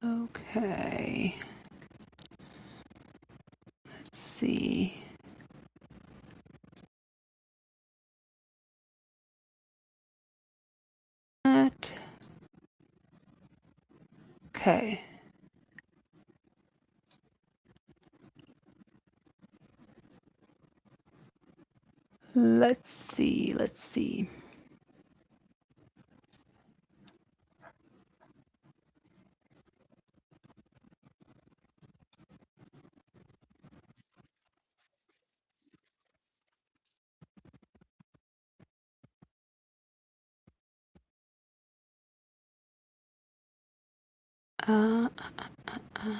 Okay. Let's see. Okay. Let's see. Let's see. Uh, uh, uh.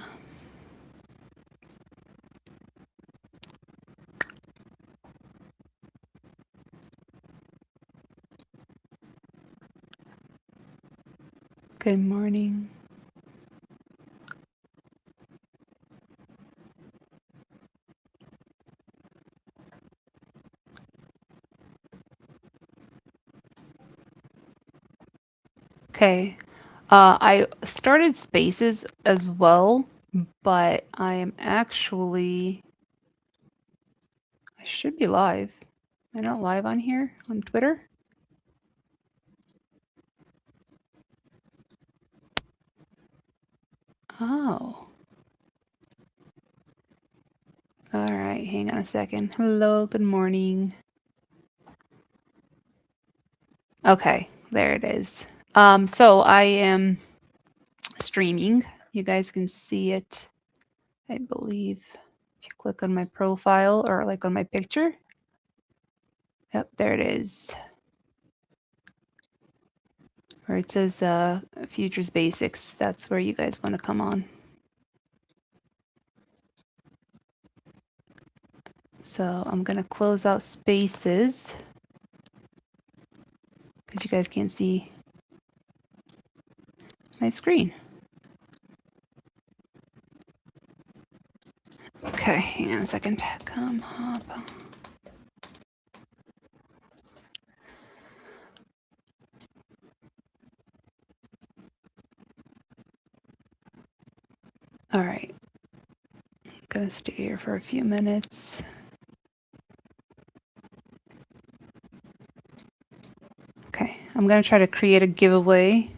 Good morning. Okay. I started Spaces as well, but I am actually, I should be live. Am I not live on here on Twitter? Oh. All right, hang on a second. Hello, good morning. Okay, there it is. So I am streaming. You guys can see it, I believe, if you click on my profile or like on my picture. Yep, there it is. Where it says Futures Basics. That's where you guys want to come on. So I'm going to close out Spaces because you guys can't see my screen. Okay, hang on a second. Come up. All right. I'm going to stay here for a few minutes. Okay, I'm going to try to create a giveaway.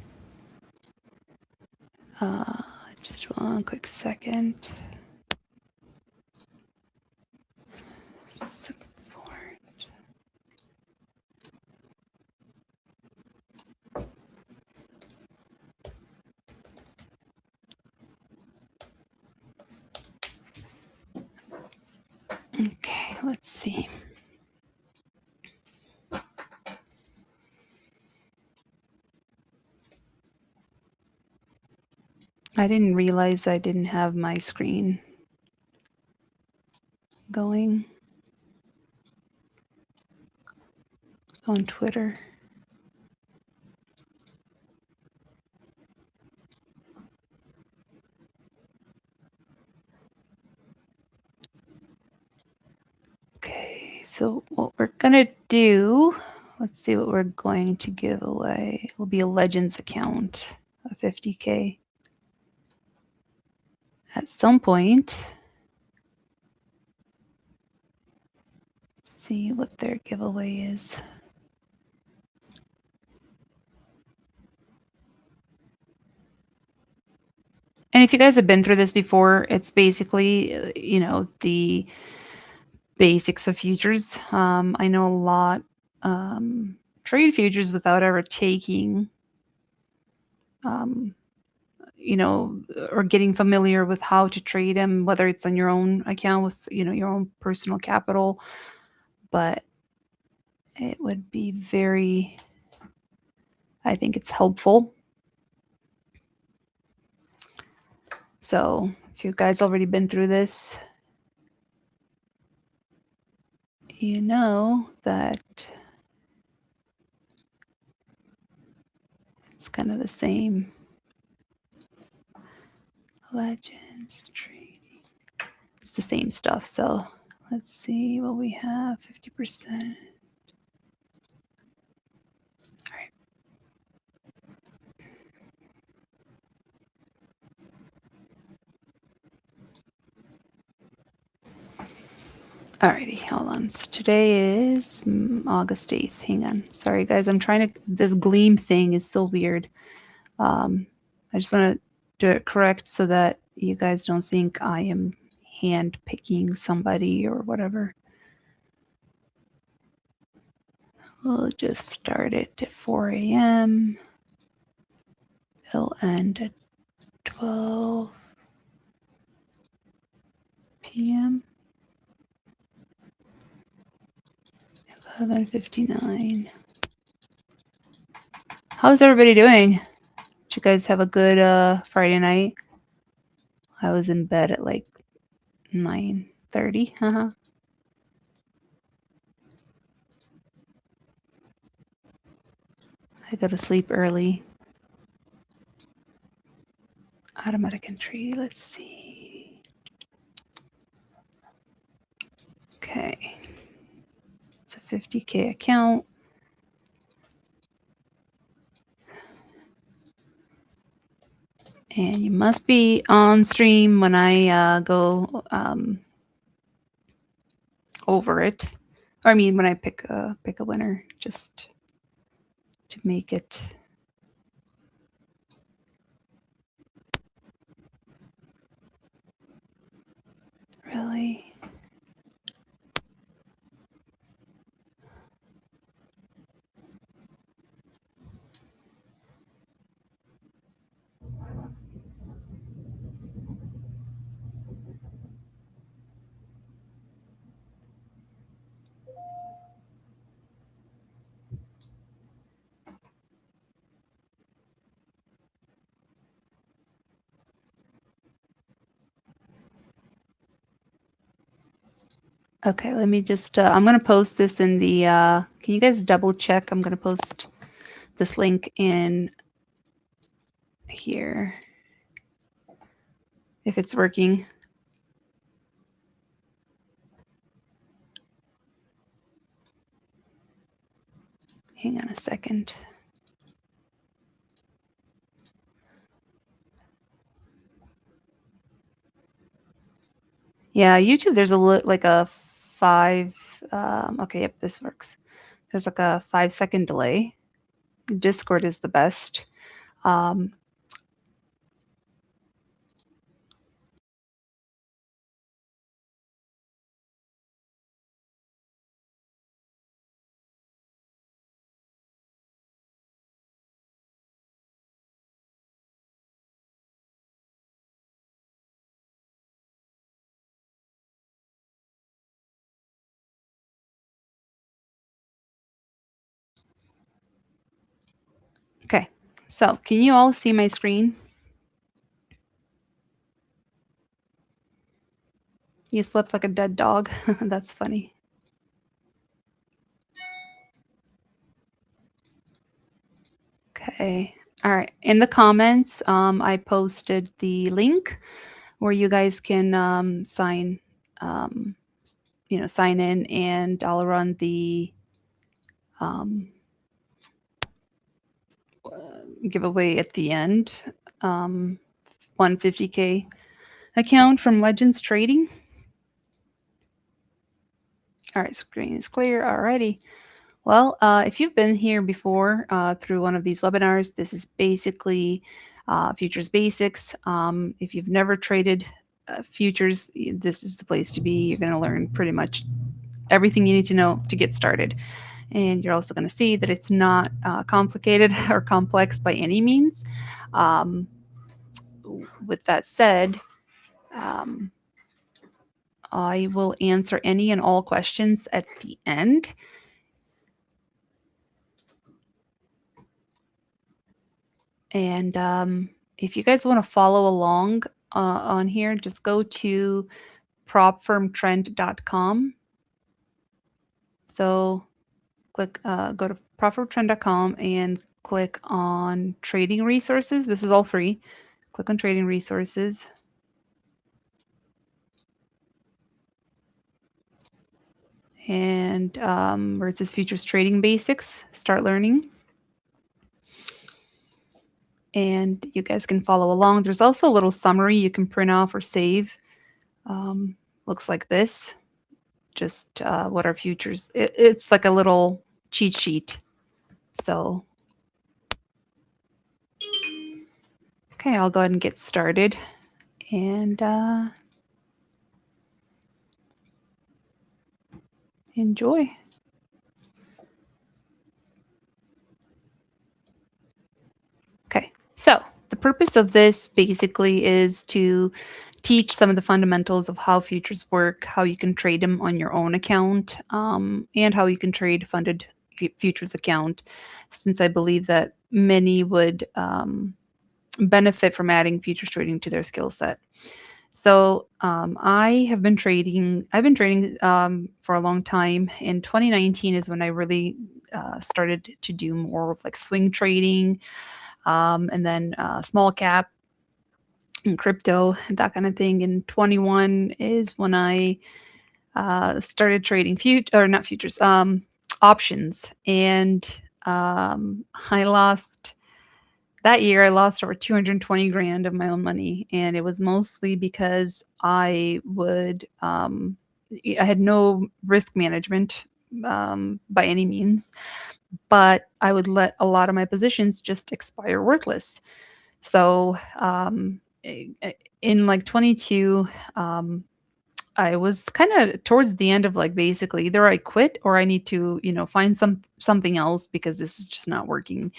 Just one quick second. Support. Okay, let's see. I didn't realize I didn't have my screen going on Twitter. Okay, so what we're gonna do, let's see what we're going to give away. It will be a Legends account of 50K. At some point, let's see what their giveaway is. And if you guys have been through this before, it's basically, you know, the basics of futures. I know a lot trade futures without ever taking, you know, or getting familiar with how to trade them, whether it's on your own account with, you know, your own personal capital. But it would be very, I think it's helpful. So if you guys already been through this, you know that it's kind of the same. Legends trading. It's the same stuff. So let's see what we have. 50%. All right. Alrighty, hold on. So today is August 8th. Hang on. Sorry, guys. I'm trying to. This Gleam thing is so weird. I just want to do it correct so that you guys don't think I am hand picking somebody or whatever. We'll just start it at 4 a.m. It'll end at 12 p.m. 11:59. How's everybody doing? Did you guys have a good Friday night? I was in bed at like 9:30. I go to sleep early. Automatic entry. Let's see. Okay. It's a 50K account. And you must be on stream when I go over it. Or I mean, when I pick a winner, just to make it. Really? Okay, let me just, I'm going to post this in the, can you guys double check? I'm going to post this link in here if it's working. Hang on a second. Yeah, YouTube, there's like a 5, okay, yep, this works. There's like a 5-second delay. Discord is the best. Okay, so can you all see my screen? You slept like a dead dog. That's funny. Okay, all right. In the comments, I posted the link where you guys can sign in, and I'll run the giveaway at the end. 150K account from Legends Trading. All right, screen is clear already. Well, if you've been here before through one of these webinars, this is basically futures basics. If you've never traded futures, this is the place to be. You're going to learn pretty much everything you need to know to get started. And you're also going to see that it's not complicated or complex by any means. With that said, I will answer any and all questions at the end. And if you guys want to follow along on here, just go to propfirmtrend.com. So go to propfirmtrend.com and click on trading resources. This is all free. Click on trading resources. And where it says futures trading basics, start learning. And you guys can follow along. There's also a little summary you can print off or save. Looks like this. just what our futures. It's like a little cheat sheet. So, okay, I'll go ahead and get started. And enjoy. Okay, so the purpose of this basically is to teach some of the fundamentals of how futures work, how you can trade them on your own account, and how you can trade funded futures account, since I believe that many would benefit from adding futures trading to their skill set. So I've been trading for a long time. In 2019 is when I really started to do more of like swing trading, and then small cap and crypto, that kind of thing. In 21 is when I started trading not futures, options, and I lost that year. I lost over 220 grand of my own money, and it was mostly because I had no risk management by any means, but I would let a lot of my positions just expire worthless. So in like 22, I was kind of towards the end of like basically either I quit or I need to, find something else because this is just not working.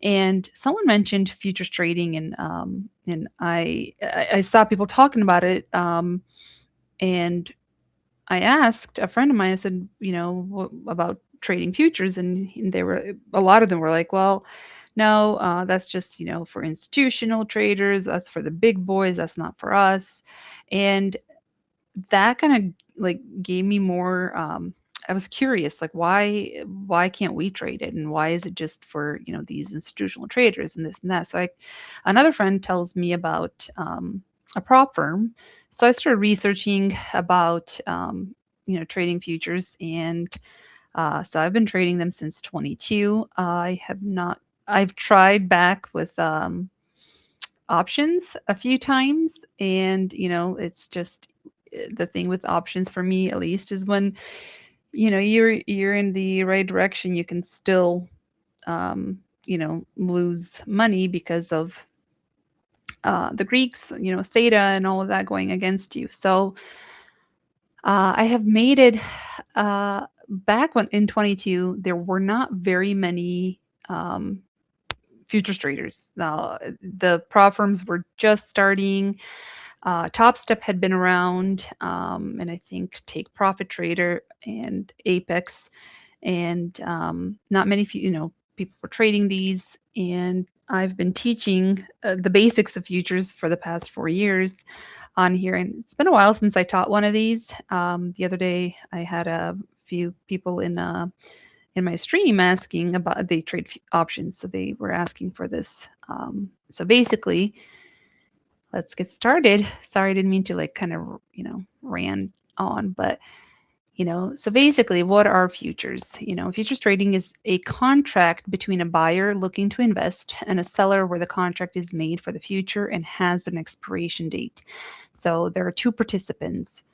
And someone mentioned futures trading, and I saw people talking about it, and I asked a friend of mine. I said, what about trading futures? And a lot of them were like, well, no, that's just, for institutional traders. That's for the big boys. That's not for us. And that kind of like gave me more. I was curious, like why can't we trade it, and why is it just for these institutional traders and this and that? So another friend tells me about a prop firm. So I started researching about trading futures, and so I've been trading them since 22. I have not. I've tried back with options a few times, and it's just the thing with options for me at least is when you're in the right direction, you can still lose money because of the Greeks, theta and all of that going against you. So I have made it back when in 22 there were not very many futures traders. Now the prop firms were just starting. Top Step had been around, and I think Take Profit Trader and Apex, and not many people were trading these. And I've been teaching the basics of futures for the past 4 years on here, and it's been a while since I taught one of these. The other day, I had a few people in my stream asking about they trade options, so they were asking for this. So basically, let's get started. Sorry, I didn't mean to like kind of, ran on, but so basically what are futures? Futures trading is a contract between a buyer looking to invest and a seller where the contract is made for the future and has an expiration date. So there are two participants,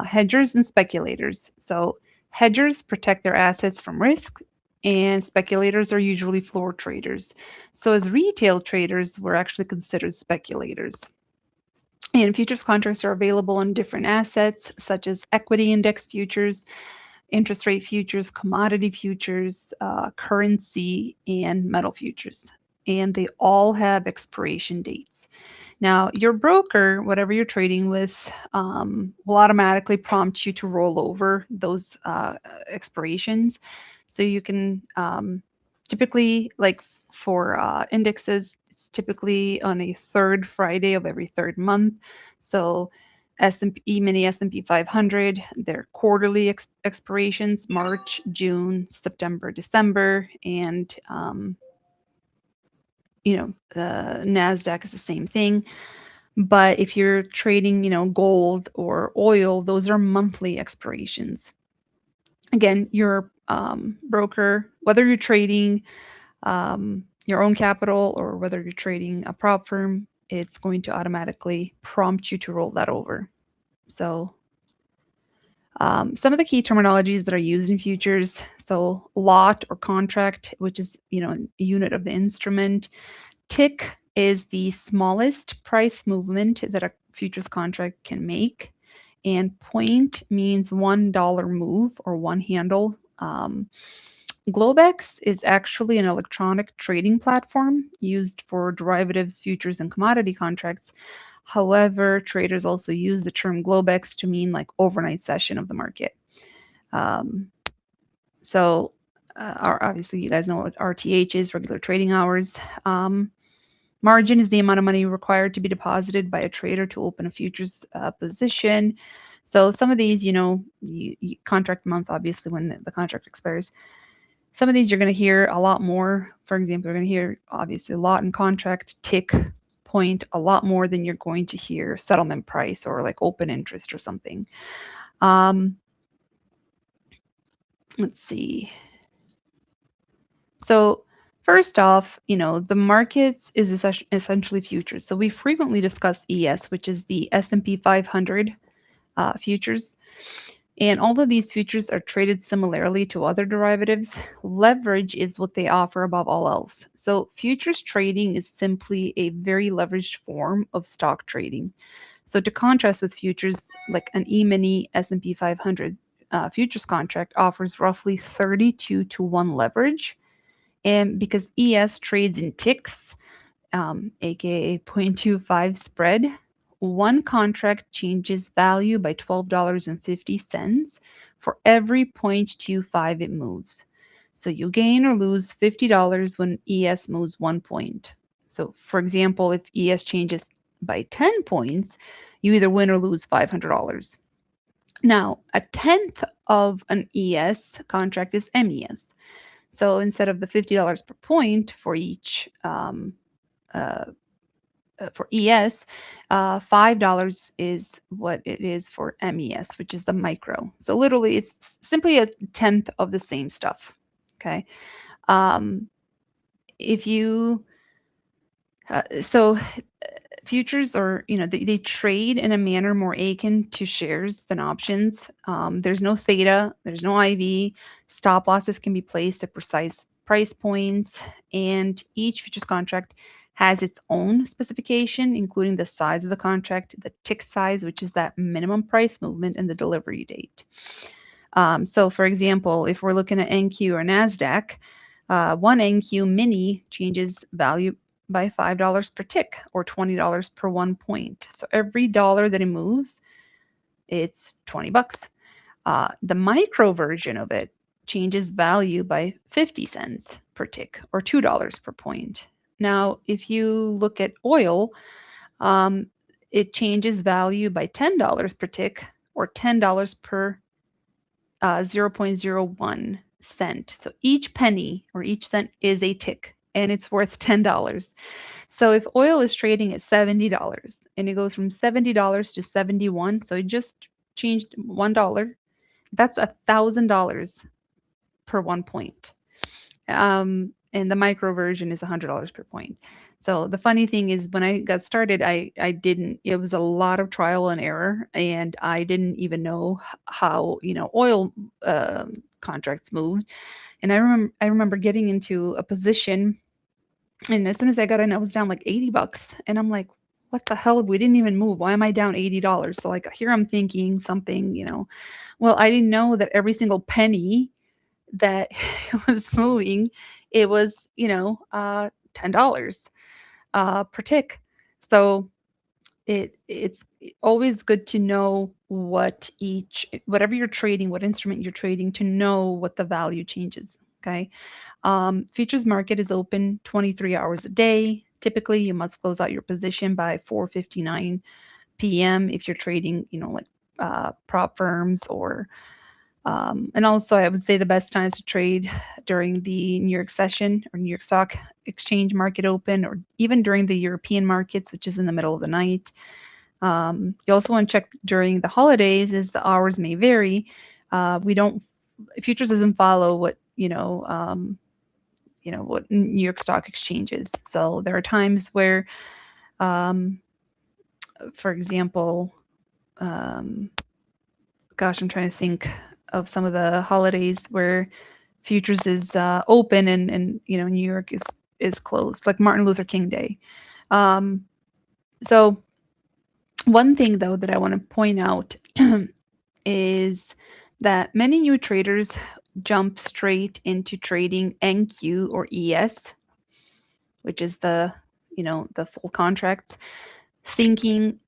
hedgers and speculators. So hedgers protect their assets from risk, and speculators are usually floor traders. So as retail traders, we're actually considered speculators. And futures contracts are available on different assets such as equity index futures, interest rate futures, commodity futures, currency, and metal futures. And they all have expiration dates. Now, your broker, whatever you're trading with, will automatically prompt you to roll over those expirations. So you can typically, like for indexes, it's typically on a third Friday of every third month. So S&P mini S&P 500, their quarterly expirations, March, June, September, December, and the NASDAQ is the same thing. But if you're trading, gold or oil, those are monthly expirations. Again, your broker, whether you're trading your own capital or whether you're trading a prop firm, it's going to automatically prompt you to roll that over. So Some of the key terminologies that are used in futures, so lot or contract, which is a unit of the instrument. Tick is the smallest price movement that a futures contract can make, and point means $1 move or one handle. Globex is actually an electronic trading platform used for derivatives, futures, and commodity contracts. However, traders also use the term Globex to mean like overnight session of the market. Obviously, you guys know what RTH is, regular trading hours. Margin is the amount of money required to be deposited by a trader to open a futures position. So some of these, you contract month, obviously, when the contract expires. Some of these you're going to hear a lot more. For example, you're going to hear, obviously, lot and contract, tick, point a lot more than you're going to hear settlement price or like open interest or something. Let's see. So first off, the markets is essentially futures. So we frequently discuss ES, which is the S&P 500 futures. And all of these futures are traded similarly to other derivatives. Leverage is what they offer above all else. So futures trading is simply a very leveraged form of stock trading. So to contrast with futures, like an E-mini S&P 500 futures contract offers roughly 32 to 1 leverage. And because ES trades in ticks, aka 0.25 spread, one contract changes value by $12.50 for every 0.25 it moves. So you gain or lose $50 when ES moves 1 point. So for example, if ES changes by 10 points, you either win or lose $500. Now, a tenth of an ES contract is MES. So instead of the $50 per point for each for ES, $5 is what it is for MES, which is the micro. So literally, it's simply a tenth of the same stuff. Okay. If you futures are, they trade in a manner more akin to shares than options. There's no theta, there's no IV. Stop losses can be placed at precise price points, and each futures contract has its own specification, including the size of the contract, the tick size, which is that minimum price movement, and the delivery date. So for example, if we're looking at NQ or NASDAQ, one NQ mini changes value by $5 per tick or $20 per 1 point. So every dollar that it moves, it's $20. The micro version of it changes value by 50 cents per tick or $2 per point. Now, if you look at oil, it changes value by $10 per tick or $10 per 0.01 cent. So each penny or each cent is a tick, and it's worth $10. So if oil is trading at $70 and it goes from $70 to 71, so it just changed $1, that's $1,000 per 1 point. And the micro version is $100 per point. So the funny thing is, when I got started, it was a lot of trial and error, and I didn't even know how, oil contracts moved. And I remember getting into a position, and as soon as I got in, I was down like $80. And I'm like, what the hell? We didn't even move. Why am I down $80? So like here I'm thinking something, well, I didn't know that every single penny that was moving, it was, $10 per tick. So it's always good to know whatever you're trading, what instrument you're trading, to know what the value changes. Okay. Futures market is open 23 hours a day. Typically, you must close out your position by 4:59 p.m. if you're trading, like prop firms or and also, I would say the best times to trade during the New York session or New York Stock Exchange market open, or even during the European markets, which is in the middle of the night. You also want to check during the holidays, as the hours may vary. Futures doesn't follow what what New York Stock Exchange is. So there are times where, for example, gosh, I'm trying to think of some of the holidays where futures is open and New York is closed, like Martin Luther King Day. So one thing though that I want to point out is that many new traders jump straight into trading NQ or ES, which is the full contracts, thinking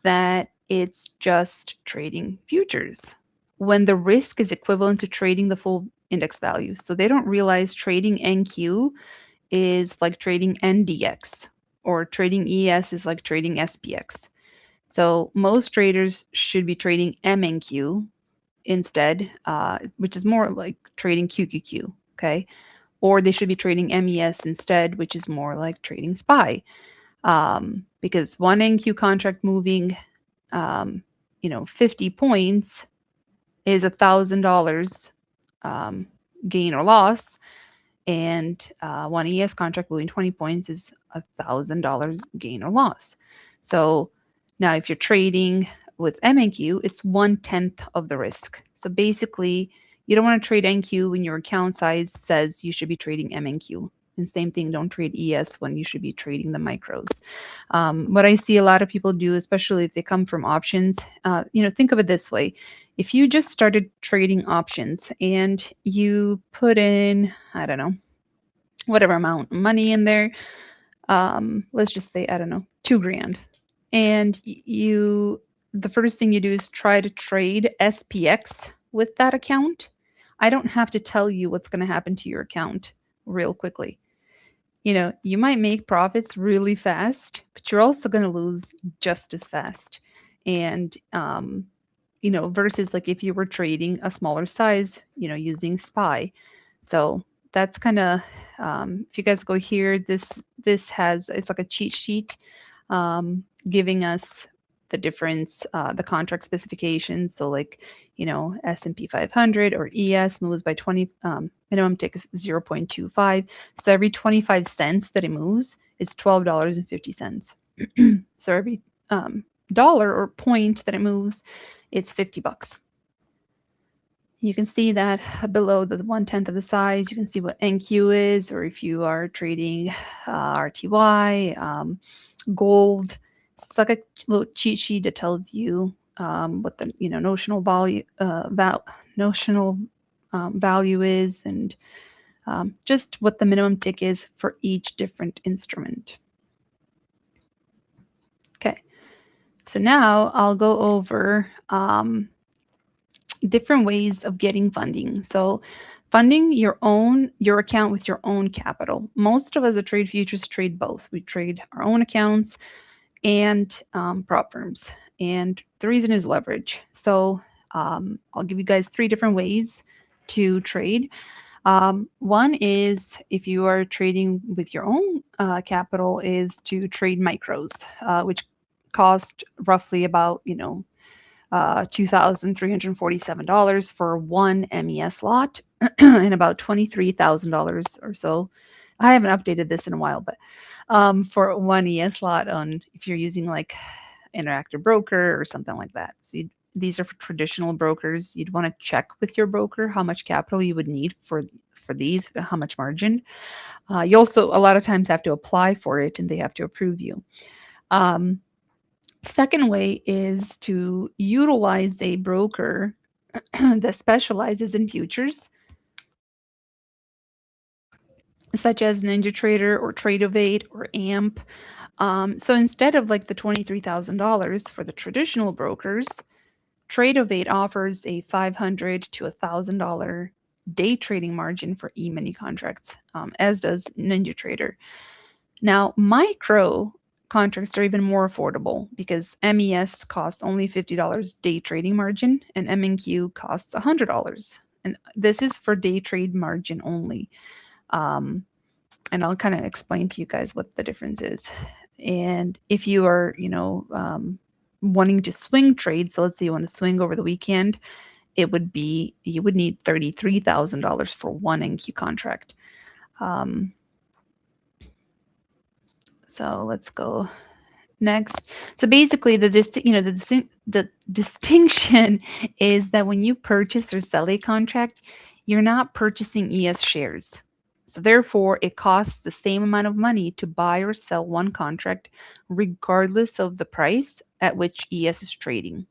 that it's just trading futures when the risk is equivalent to trading the full index value. So they don't realize trading NQ is like trading NDX, or trading ES is like trading SPX. So most traders should be trading MNQ instead, which is more like trading QQQ, okay? Or they should be trading MES instead, which is more like trading SPY. Because one NQ contract moving, 50 points is $1,000 gain or loss, and one ES contract moving 20 points is $1,000 gain or loss. So now if you're trading with MNQ, it's 1/10 of the risk. So basically, you don't want to trade NQ when your account size says you should be trading MNQ. And same thing, don't trade ES when you should be trading the micros. What I see a lot of people do, especially if they come from options, think of it this way. If you just started trading options and you put in, I don't know, whatever amount of money in there, let's just say, I don't know, $2,000. And the first thing you do is try to trade SPX with that account. I don't have to tell you what's going to happen to your account real quickly. You might make profits really fast, but you're also going to lose just as fast. And, versus like if you were trading a smaller size, using SPY. So that's kind of, if you guys go here, it's like a cheat sheet giving us the difference, the contract specifications. So like, S&P 500 or ES moves by 20, minimum tick is 0.25. So every 25 cents that it moves, it's $12.50. So every dollar or point that it moves, it's $50. You can see that below the 1/10 of the size, you can see what NQ is, or if you are trading RTY, gold. It's like a little cheat sheet that tells you what the notional value value is, and just what the minimum tick is for each different instrument. Okay, so now I'll go over different ways of getting funding. So funding your account with your own capital. Most of us that trade futures trade both. We trade our own accounts and prop firms. And the reason is leverage. So I'll give you guys 3 different ways to trade. One is, if you are trading with your own capital, is to trade micros, which cost roughly about, $2,347 for one MES lot and about $23,000 or so. I haven't updated this in a while, but for one ES lot on, if you're using like Interactive Broker or something like that. So these are for traditional brokers. You'd want to check with your broker how much capital you would need for these, how much margin. You also a lot of times have to apply for it and they have to approve you. Second way is to utilize a broker that specializes in futures, such as NinjaTrader or Tradovate or AMP. So instead of like the $23,000 for the traditional brokers, Tradovate offers a $500 to $1,000 day trading margin for E-mini contracts, as does NinjaTrader. Now, micro contracts are even more affordable because MES costs only $50 day trading margin and MNQ costs $100. And this is for day trade margin only. And I'll kind of explain to you guys what the difference is. And if you are, wanting to swing trade, so let's say you want to swing over the weekend, you would need $33,000 for one NQ contract. So let's go next. So basically, the distinction is that when you purchase or sell a contract, you're not purchasing ES shares. So therefore, it costs the same amount of money to buy or sell one contract, regardless of the price at which ES is trading.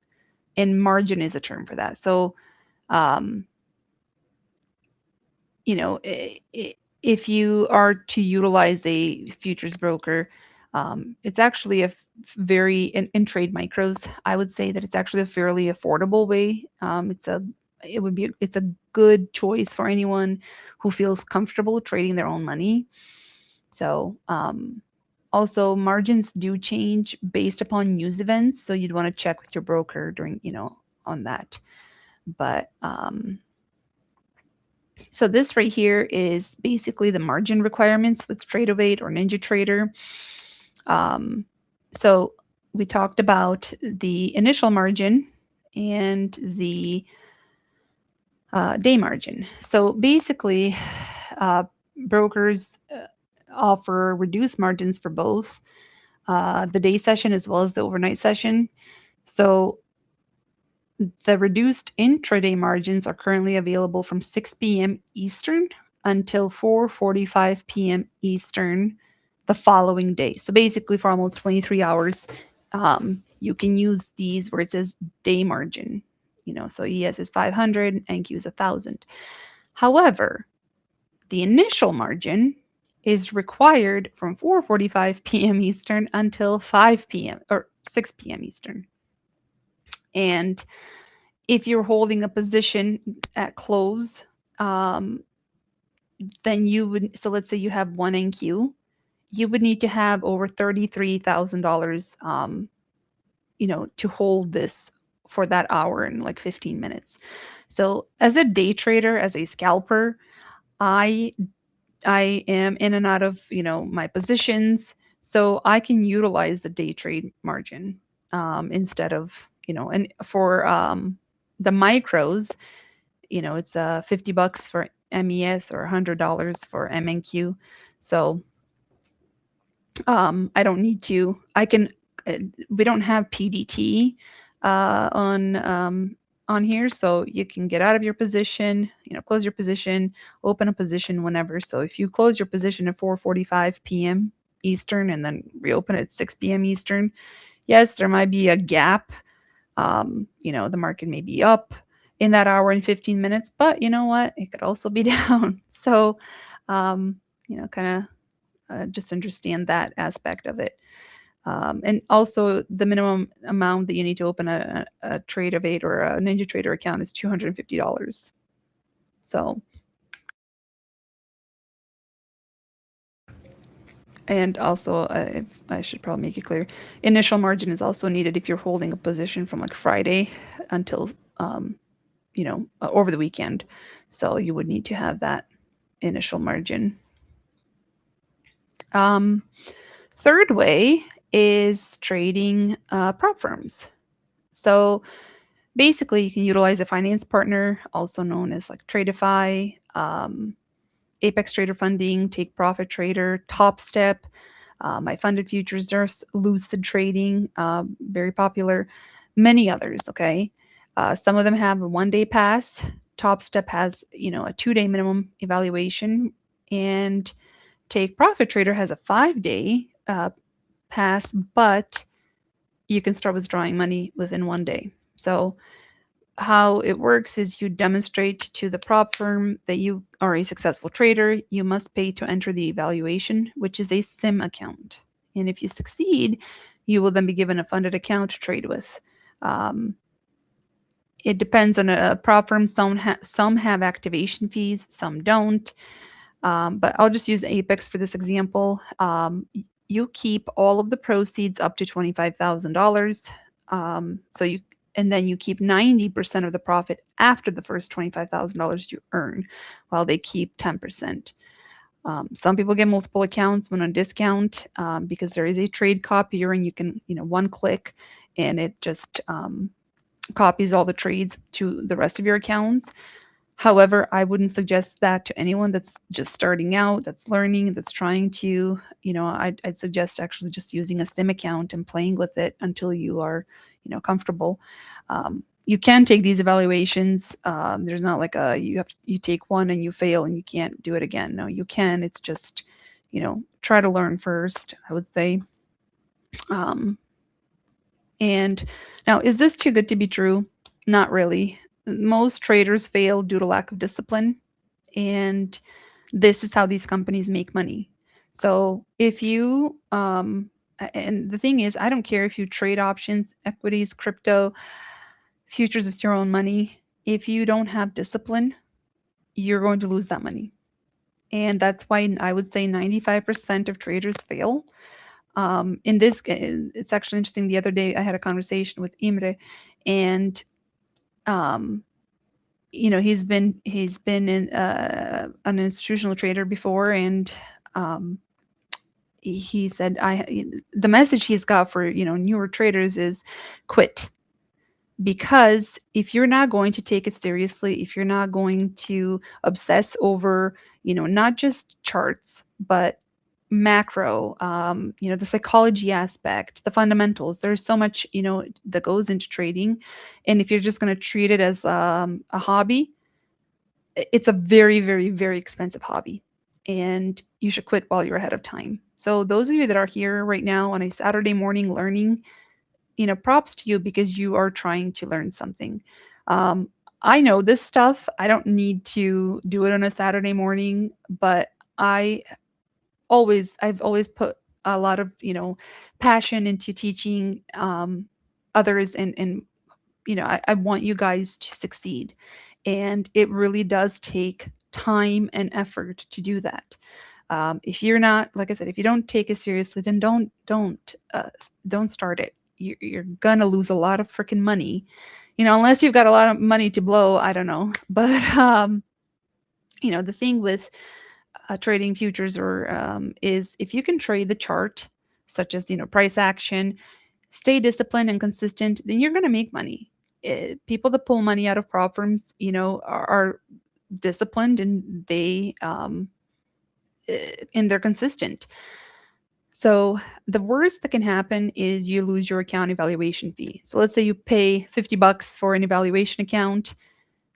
And margin is a term for that. So, um, you know, if you are to utilize a futures broker, it's actually a very in trade micros. I would say that it's actually a fairly affordable way. It's a good choice for anyone who feels comfortable trading their own money. So also margins do change based upon news events, so you'd want to check with your broker during on that. But so this right here is basically the margin requirements with Trade-O-Vate or NinjaTrader. So we talked about the initial margin and the day margin. So basically, brokers offer reduced margins for both the day session as well as the overnight session. So the reduced intraday margins are currently available from 6 p.m. Eastern until 4:45 p.m. Eastern the following day. So basically, for almost 23 hours, you can use these where it says day margin. So ES is 500, NQ is 1,000. However, the initial margin is required from 4:45 p.m. Eastern until 5 p.m. or 6 p.m. Eastern. And if you're holding a position at close, then you would, so let's say you have one NQ, you would need to have over $33,000, to hold this for that hour and like 15 minutes. So as a day trader, as a scalper, I am in and out of, my positions, so I can utilize the day trade margin instead of, and for the micros, it's $50 for MES or $100 for MNQ. So I don't need to. We don't have PDT on here, so you can get out of your position, close your position, open a position whenever. So if you close your position at 4:45 p.m. Eastern and then reopen it at 6 p.m. Eastern, yes, there might be a gap. The market may be up in that hour and 15 minutes, but you know what? It could also be down. So, kind of just understand that aspect of it. And also, the minimum amount that you need to open a Trade-O-Vate or a NinjaTrader account is $250. So, and also, I should probably make it clear, initial margin is also needed if you're holding a position from like Friday until, over the weekend. So you would need to have that initial margin. Third way is trading prop firms. So basically, you can utilize a finance partner, also known as like Tradeify, Apex Trader Funding, Take Profit Trader, Top Step. My funded futures, there's Lucid Trading, very popular. Many others. Okay, some of them have a 1-day pass. Top Step has a 2-day minimum evaluation, and Take Profit Trader has a 5-day pass, but you can start withdrawing money within 1 day. So how it works is you demonstrate to the prop firm that you are a successful trader. You must pay to enter the evaluation, which is a SIM account. And if you succeed, you will then be given a funded account to trade with. It depends on a prop firm. Some have activation fees, some don't. But I'll just use Apex for this example. You keep all of the proceeds up to $25,000. And then you keep 90% of the profit after the first $25,000 you earn, while they keep 10%. Some people get multiple accounts when on discount because there is a trade copier, and you can, one click, and it just copies all the trades to the rest of your accounts. However, I wouldn't suggest that to anyone that's just starting out, that's learning, that's trying to, I'd suggest actually just using a sim account and playing with it until you are, comfortable. You can take these evaluations. There's not like you take one and you fail and you can't do it again. No, you can. It's just, try to learn first, I would say. Um, and now, is this too good to be true? Not really. Most traders fail due to lack of discipline, and this is how these companies make money. So if you, and the thing is, I don't care if you trade options, equities, crypto, futures with your own money. If you don't have discipline, you're going to lose that money. And that's why I would say 95% of traders fail. In this, it's actually interesting. The other day, I had a conversation with Imre, and um, he's been an institutional trader before, and he said the message he's got for newer traders is quit. Because if you're not going to take it seriously, if you're not going to obsess over not just charts but macro, the psychology aspect, the fundamentals, there's so much that goes into trading. And if you're just going to treat it as a hobby, it's a very, very, very expensive hobby, and you should quit while you're ahead of time. So those of you that are here right now on a Saturday morning learning, props to you, because you are trying to learn something. I know this stuff. I don't need to do it on a Saturday morning, but I've always put a lot of passion into teaching others, and I want you guys to succeed. And it really does take time and effort to do that. If you're not, like I said, if you don't take it seriously, then don't start it. You're gonna lose a lot of freaking money, unless you've got a lot of money to blow. I don't know, but the thing with trading futures is if you can trade the chart, such as price action, stay disciplined and consistent, then you're gonna make money. People that pull money out of prop firms, are disciplined, and they're consistent. So the worst that can happen is you lose your account evaluation fee. So let's say you pay $50 for an evaluation account.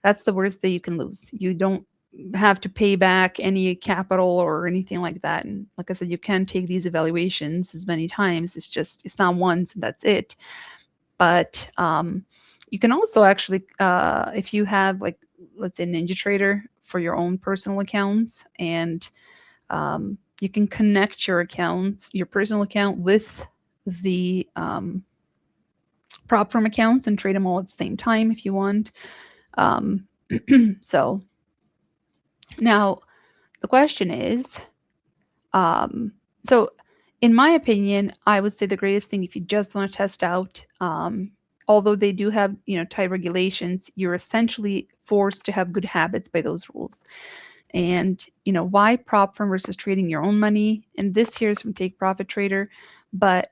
That's the worst that you can lose. You don't have to pay back any capital or anything like that. And like I said, you can take these evaluations as many times. It's not once and that's it. But you can also actually, if you have, like, let's say NinjaTrader for your own personal accounts, and you can connect your accounts, your personal account, with the prop firm accounts and trade them all at the same time if you want. So now the question is, so in my opinion, I would say the greatest thing, if you just want to test out, although they do have tight regulations, you're essentially forced to have good habits by those rules. And why prop firm versus trading your own money? And this here is from Take Profit Trader, but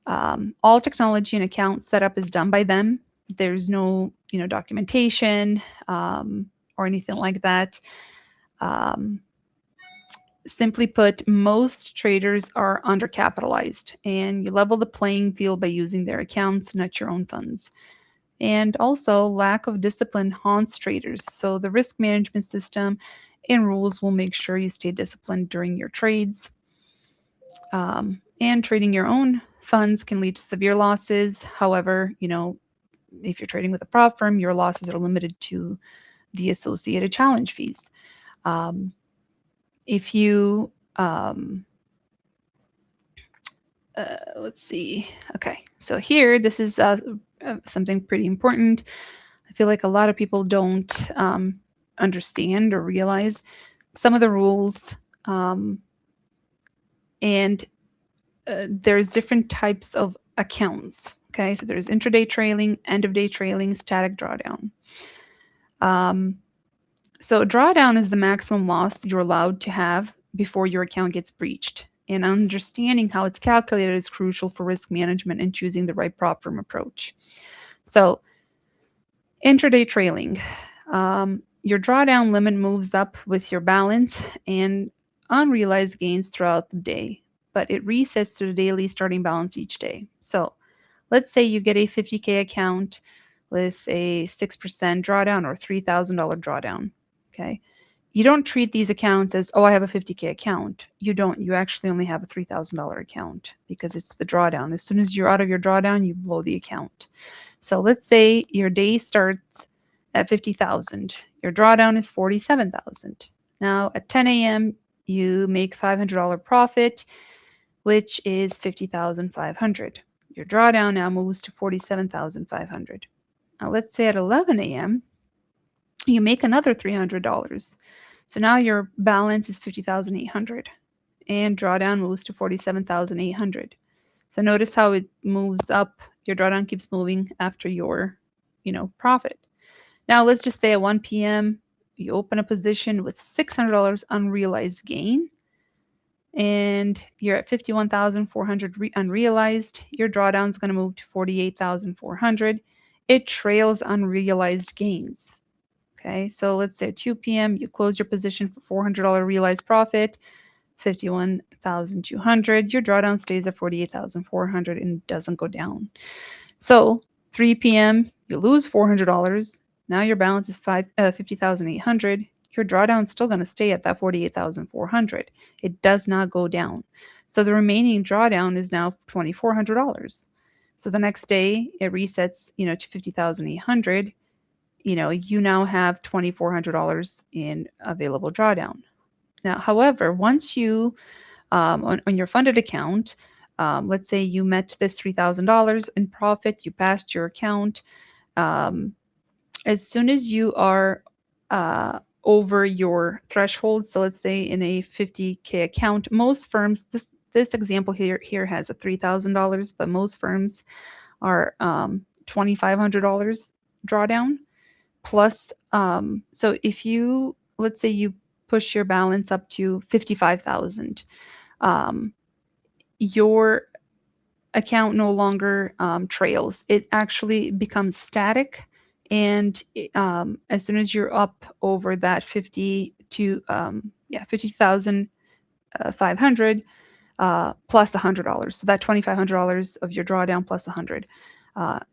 all technology and account setup is done by them. There's no documentation or anything like that. Simply put, most traders are undercapitalized, and you level the playing field by using their accounts, not your own funds. And also, lack of discipline haunts traders. So the risk management system and rules will make sure you stay disciplined during your trades. And trading your own funds can lead to severe losses. However, if you're trading with a prop firm, your losses are limited to the associated challenge fees. If you, let's see. Okay, so here, this is something pretty important. I feel like a lot of people don't understand or realize some of the rules. And there's different types of accounts. Okay, so there's intraday trailing, end of day trailing, static drawdown. So drawdown is the maximum loss you're allowed to have before your account gets breached. And understanding how it's calculated is crucial for risk management and choosing the right prop firm approach. So intraday trailing. your drawdown limit moves up with your balance and unrealized gains throughout the day, but it resets to the daily starting balance each day. So let's say you get a 50K account with a 6% drawdown or $3,000 drawdown. Okay. You don't treat these accounts as, oh, I have a 50K account. You don't. You actually only have a $3,000 account because it's the drawdown. As soon as you're out of your drawdown, you blow the account. So let's say your day starts at 50,000. Your drawdown is 47,000. Now at 10 a.m., you make $500 profit, which is 50,500. Your drawdown now moves to 47,500. Now let's say at 11 a.m., you make another $300. So now your balance is 50,800 and drawdown moves to 47,800. So notice how it moves up. Your drawdown keeps moving after your, profit. Now let's just say at 1 p.m. you open a position with $600 unrealized gain and you're at 51,400 unrealized. Your drawdown is going to move to 48,400. It trails unrealized gains. Okay, so let's say at 2 p.m. you close your position for $400 realized profit, 51,200. Your drawdown stays at 48,400 and doesn't go down. So 3 p.m. you lose $400. Now your balance is 50,800. Your drawdown is still going to stay at that 48,400. It does not go down. So the remaining drawdown is now $2,400. So the next day it resets, to 50,800. You now have $2,400 in available drawdown. Now, however, once you, on your funded account, let's say you met this $3,000 in profit, you passed your account. As soon as you are over your threshold, so let's say in a 50K account, most firms, this example here has a $3,000, but most firms are $2,500 drawdown. Plus, so if you, let's say you push your balance up to 55,000, your account no longer trails. It actually becomes static. And as soon as you're up over that 50,500 plus $100, so that $2,500 of your drawdown plus 100,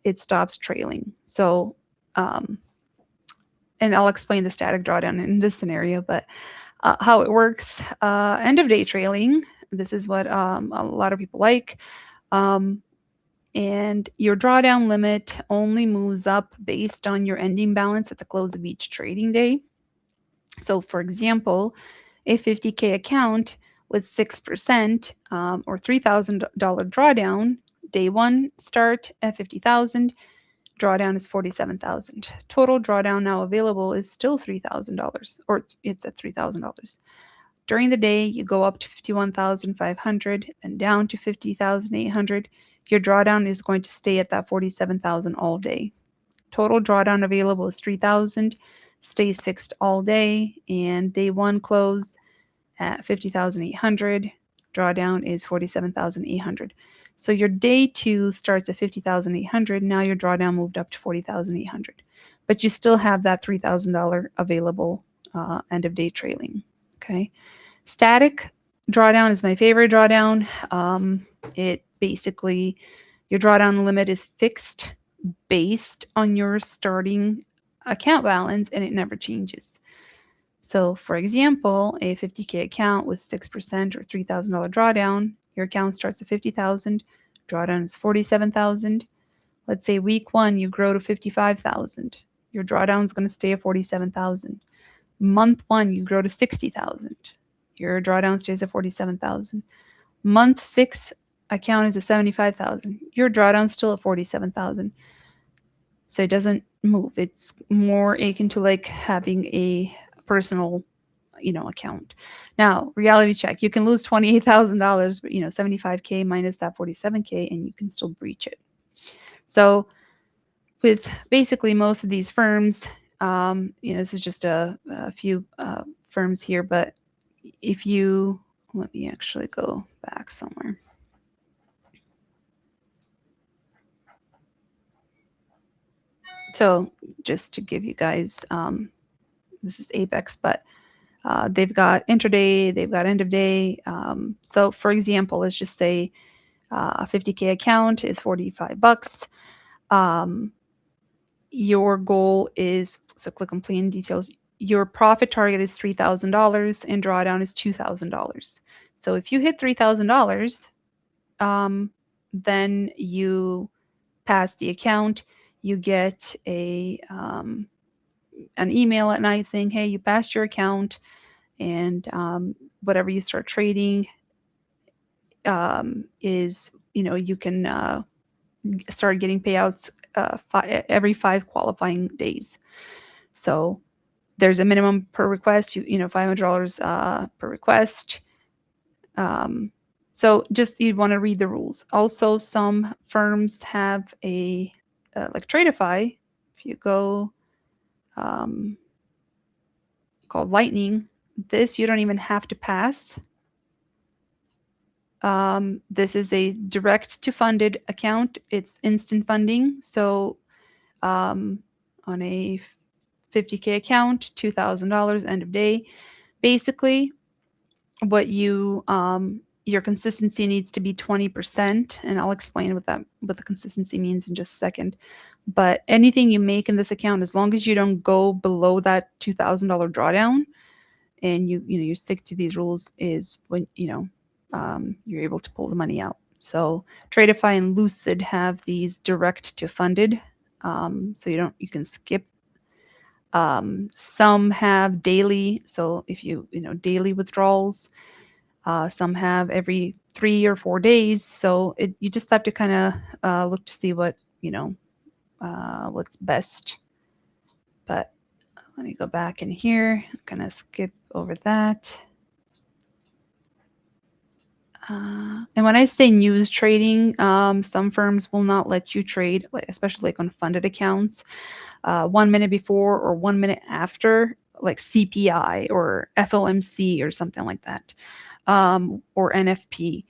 it stops trailing. So and I'll explain the static drawdown in this scenario, but how it works, end of day trailing, this is what a lot of people like. And your drawdown limit only moves up based on your ending balance at the close of each trading day. So for example, a 50K account with 6% or $3,000 drawdown, day one start at 50,000. Drawdown is 47,000. Total drawdown now available is still $3,000, or it's at $3,000. During the day, you go up to 51,500 and down to 50,800. Your drawdown is going to stay at that 47,000 all day. Total drawdown available is 3,000, stays fixed all day, and day one close at 50,800. Drawdown is 47,800. So your day two starts at 50,800. Now your drawdown moved up to 40,800, but you still have that $3,000 available end of day trailing. Okay. Static drawdown is my favorite drawdown. It basically, your drawdown limit is fixed based on your starting account balance and it never changes. So for example, a 50K account with 6% or $3,000 drawdown, your account starts at 50,000, drawdown is 47,000. Let's say week one, you grow to 55,000. Your drawdown is going to stay at 47,000. Month one, you grow to 60,000. Your drawdown stays at 47,000. Month six, account is at 75,000. Your drawdown is still at 47,000. So it doesn't move. It's more akin to like having a personal account. Now, reality check, you can lose $28,000, but 75K minus that 47K and you can still breach it. So with basically most of these firms, this is just a few firms here, but if you, let me actually go back somewhere. So just to give you guys this is Apex, but they've got intraday, they've got end of day. So for example, let's just say a 50K account is 45 bucks. Your goal is, so click on plan details, your profit target is $3,000 and drawdown is $2,000. So if you hit $3,000, then you pass the account. You get an email at night saying, hey, you passed your account, and whatever you start trading is, you can start getting payouts every 5 qualifying days. So there's a minimum per request, $500 per request. So just you'd want to read the rules. Also, some firms have like Tradeify. If you go called Lightning, this you don't even have to pass. This is a direct to funded account. It's instant funding. So on a 50K account, $2,000 end of day. Basically, what your consistency needs to be 20%, and I'll explain what the consistency means in just a second. But anything you make in this account, as long as you don't go below that $2,000 drawdown, and you stick to these rules, is when you're able to pull the money out. So Tradeify and Lucid have these direct to funded, so you can skip. Some have daily, so if daily withdrawals. Some have every 3 or 4 days. So you just have to kind of look to see what what's best. But let me go back in here. I'm gonna skip over that. And when I say news trading, some firms will not let you trade, especially like on funded accounts, 1 minute before or 1 minute after, like CPI or FOMC or something like that, or NFP.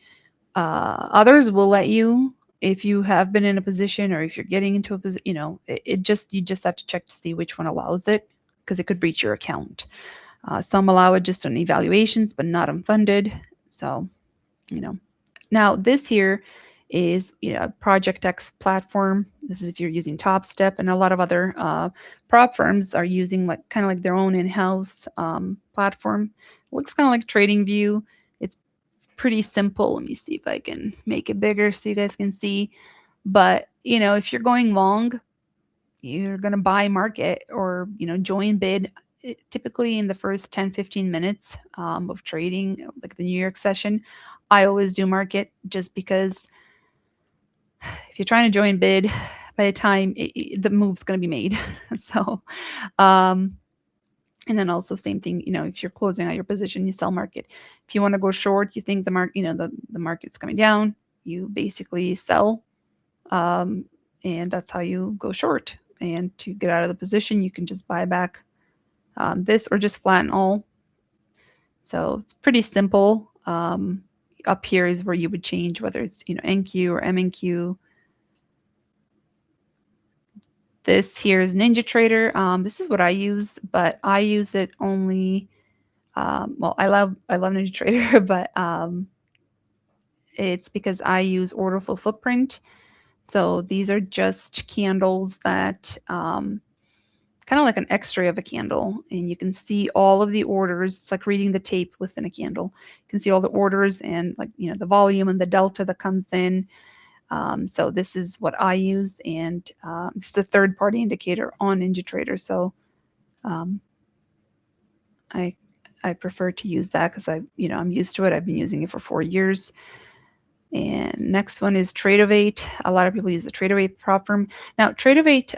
Others will let you if you have been in a position, or if you're getting into a position. You just have to check to see which one allows it, because it could breach your account. Some allow it just on evaluations, but not on funded. So. Now this here is Project X platform. This is if you're using Top Step, and a lot of other prop firms are using kind of like their own in-house platform. It looks kind of like TradingView. It's pretty simple. Let me see if I can make it bigger so you guys can see. But if you're going long, you're going to buy market or join bid. Typically in the first 10-15 minutes of trading, like the New York session, I always do market, just because if you're trying to join bid, by the time the move's going to be made. So and then also same thing, if you're closing out your position, you sell market. If you want to go short, you think the market's coming down, you basically sell, and that's how you go short. And to get out of the position, you can just buy back this, or just flatten all. So it's pretty simple. Up here is where you would change whether it's NQ or MNQ. This here is NinjaTrader. This is what I use, but I use it only. Well, I love NinjaTrader, but it's because I use order flow footprint. So these are just candles that it's kind of like an X-ray of a candle, and you can see all of the orders. It's like reading the tape within a candle. You can see all the orders and the volume and the delta that comes in. So this is what I use, and this is a third-party indicator on NinjaTrader. So I prefer to use that because I'm used to it. I've been using it for 4 years. And next one is Tradeovate. A lot of people use the Tradeovate prop firm. Now Tradeovate,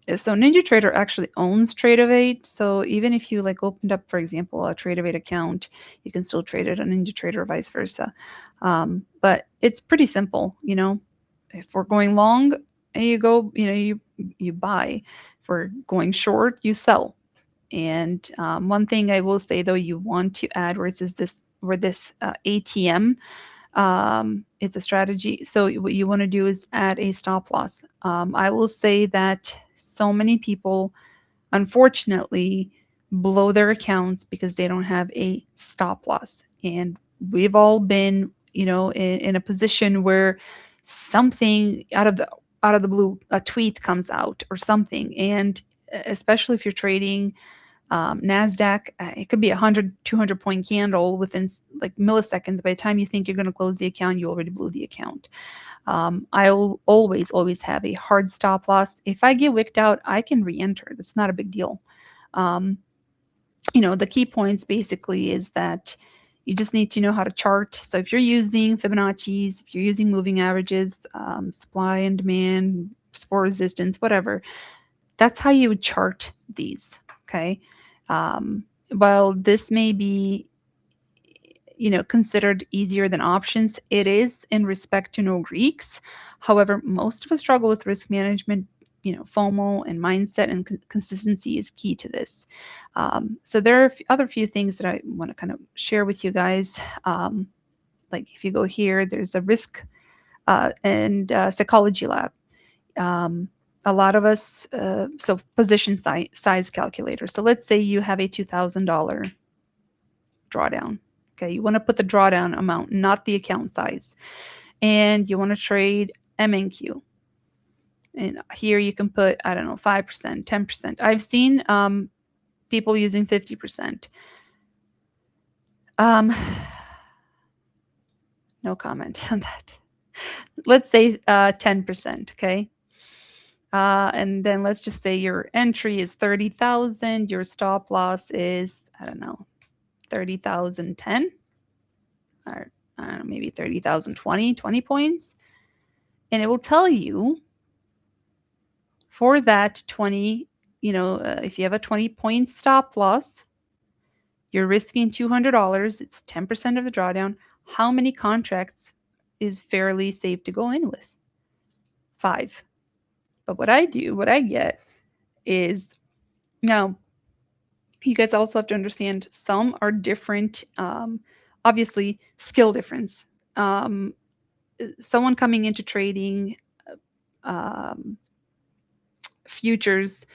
so NinjaTrader actually owns Tradeovate. So even if you opened up, for example, a Tradeovate account, you can still trade it on NinjaTrader or vice versa. But it's pretty simple. If we're going long, you go, you buy. If we're going short, you sell. And one thing I will say though, you want to add where it says this ATM. It's a strategy. So what you want to do is add a stop loss. I will say that so many people unfortunately blow their accounts because they don't have a stop loss. And we've all been, in a position where something out of the blue, a tweet comes out or something, and especially if you're trading NASDAQ, it could be 100, 200 point candle within like milliseconds. By the time you think you're going to close the account, you already blew the account. I'll always have a hard stop loss. If I get wicked out, I can re-enter. That's not a big deal. The key points basically is that you just need to know how to chart. So if you're using Fibonacci's, if you're using moving averages, supply and demand, support resistance, whatever, that's how you would chart these, okay? While this may be, considered easier than options, it is in respect to no Greeks. However, most of us struggle with risk management. FOMO and mindset and consistency is key to this. So there are other few things that I want to kind of share with you guys. Like if you go here, there's a risk and psychology lab. A lot of us, so position size calculator. So let's say you have a $2,000 drawdown. Okay, you want to put the drawdown amount, not the account size. And you want to trade MNQ. And here you can put, I don't know, 5%, 10%. I've seen people using 50%. No comment on that. Let's say 10%, okay? And then let's just say your entry is 30,000. Your stop loss is, I don't know, 30,010, or I don't know, maybe 30,020, 20 points. And it will tell you for that 20, if you have a 20-point stop loss, you're risking $200. It's 10% of the drawdown. How many contracts is fairly safe to go in with? 5. But what I get is, now, you guys also have to understand some are different. Obviously, skill difference. Someone coming into trading futures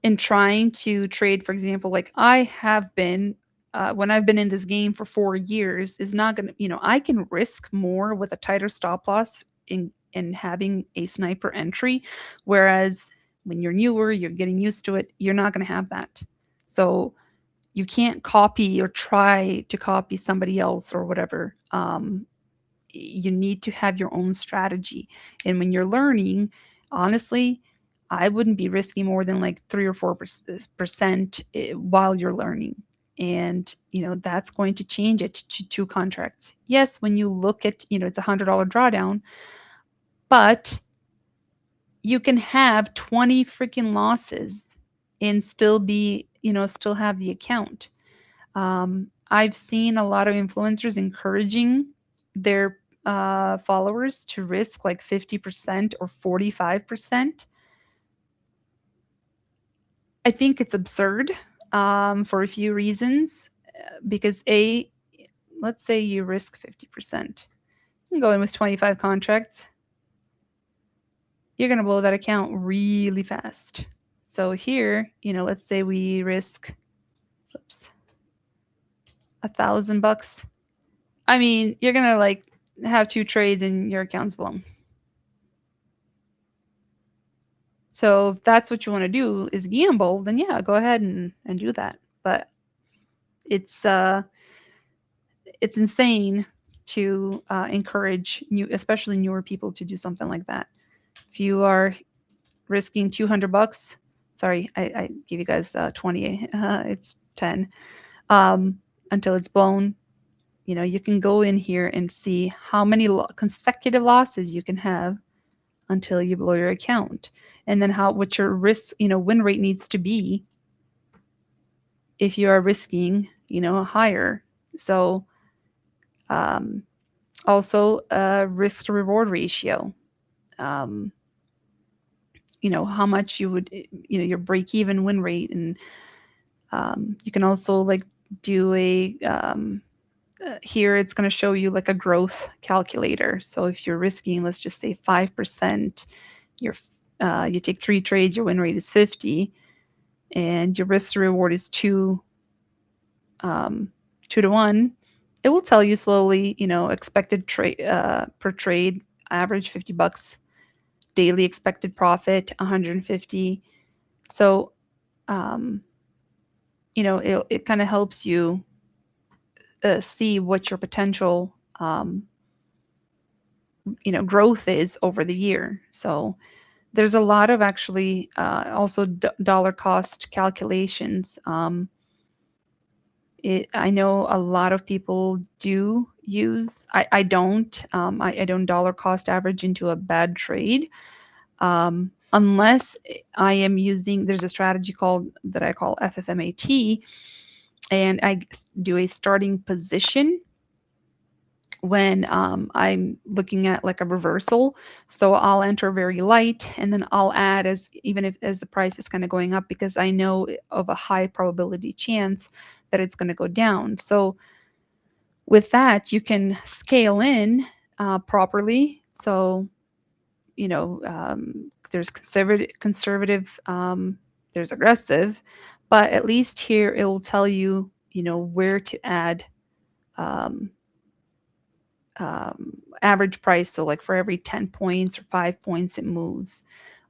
and trying to trade, for example, like I have been, when I've been in this game for 4 years, is not going to, I can risk more with a tighter stop loss in having a sniper entry. Whereas when you're newer, you're getting used to it, you're not going to have that. So you can't copy or try to copy somebody else or whatever. You need to have your own strategy. And when you're learning, honestly, I wouldn't be risking more than like 3 or 4% while you're learning. And, that's going to change it to 2 contracts. Yes, when you look at, it's $100 drawdown, but you can have 20 freaking losses and still be, still have the account. I've seen a lot of influencers encouraging their followers to risk like 50% or 45%. I think it's absurd for a few reasons. Because let's say you risk 50%. You can go in with 25 contracts. You're going to blow that account really fast. So here, let's say we risk, $1,000. I mean, you're going to like have 2 trades and your account's blown. So if that's what you want to do is gamble, then yeah, go ahead and do that. But it's insane to encourage especially newer people to do something like that. If you are risking $200, sorry, I give you guys 20. It's 10 until it's blown. You can go in here and see how many consecutive losses you can have until you blow your account, and then what your risk, win rate needs to be if you are risking, higher. So also risk to reward ratio. How much you would, your break even win rate, and you can also like do a here it's going to show you like a growth calculator. So if you're risking, let's just say 5%, you take 3 trades, your win rate is 50. and your risk to reward is 2 to 1, it will tell you slowly, expected trade per trade, average $50, daily expected profit 150. So, it kind of helps you see what your potential, growth is over the year. So there's a lot of actually also dollar cost calculations. I know a lot of people do use. I don't. I don't dollar cost average into a bad trade, unless I am using. There's a strategy that I call FFMAT, and I do a starting position when I'm looking at like a reversal. So I'll enter very light, and then I'll add as the price is kind of going up, because I know of a high probability chance that it's going to go down. So with that, you can scale in properly. So there's conservative, there's aggressive, but at least here it will tell you where to add um, average price. So like for every 10 points or 5 points it moves,